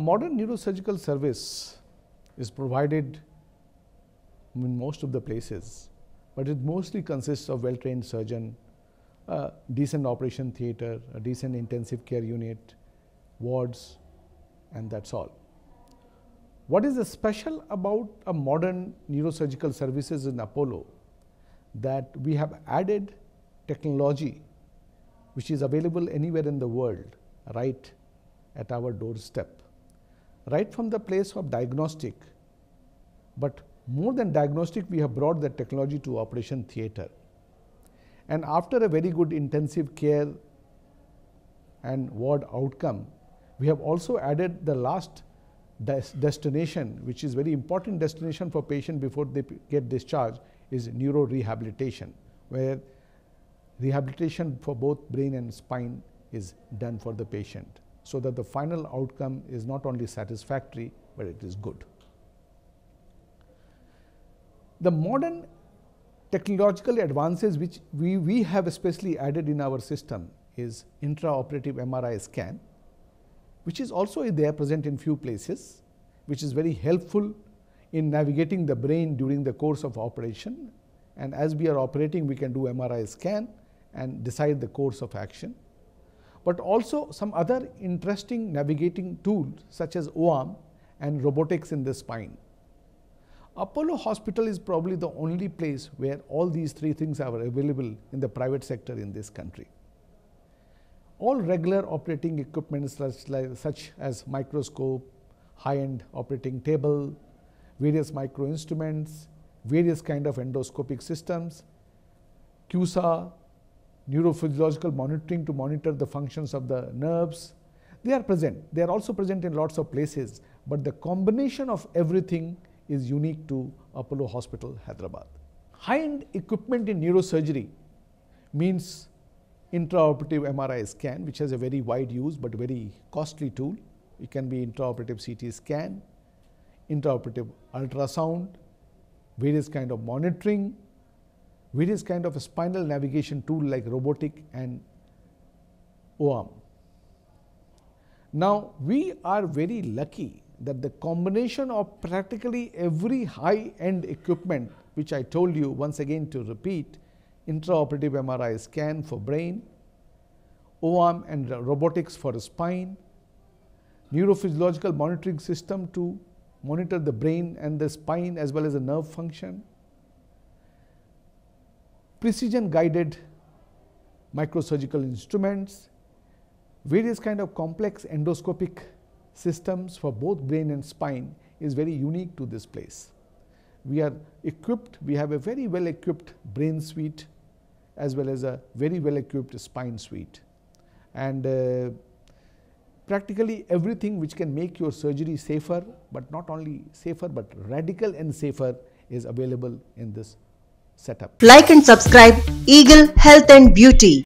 modern neurosurgical service is provided in most of the places, but it mostly consists of well-trained surgeon, a decent operation theatre, a decent intensive care unit, wards, and that's all. What is special about a modern neurosurgical services in Apollo? That we have added technology which is available anywhere in the world right at our doorstep, right from the place of diagnostic. But more than diagnostic, we have brought the technology to operation theatre. And after a very good intensive care and ward outcome, we have also added the last destination, which is very important destination for patient before they get discharged, is neurorehabilitation, where rehabilitation for both brain and spine is done for the patient, so that the final outcome is not only satisfactory, but it is good. The modern technological advances which we have especially added in our system is intraoperative MRI scan, which is also there present in few places, which is very helpful in navigating the brain during the course of operation. And as we are operating, we can do MRI scan and decide the course of action. But also some other interesting navigating tools such as O-arm and robotics in the spine. Apollo Hospital is probably the only place where all these three things are available in the private sector in this country. All regular operating equipment such as microscope, high-end operating table, various micro instruments, various kind of endoscopic systems, CUSA, neurophysiological monitoring to monitor the functions of the nerves. They are present. They are also present in lots of places, but the combination of everything is unique to Apollo Hospital, Hyderabad. High-end equipment in neurosurgery means intraoperative MRI scan, which has a very wide use but very costly tool. It can be intraoperative CT scan, intraoperative ultrasound, various kind of monitoring, various kind of spinal navigation tool like robotic and O-arm. Now, we are very lucky that the combination of practically every high-end equipment, which I told you once again to repeat, intraoperative MRI scan for brain, O-arm and robotics for spine, neurophysiological monitoring system to monitor the brain and the spine as well as the nerve function, precision guided microsurgical instruments, various kind of complex endoscopic systems for both brain and spine is very unique to this place. We are equipped, we have a very well equipped brain suite as well as a very well equipped spine suite. And practically everything which can make your surgery safer, but not only safer, but radical and safer is available in this setup. Like and subscribe Eagle Health and Beauty.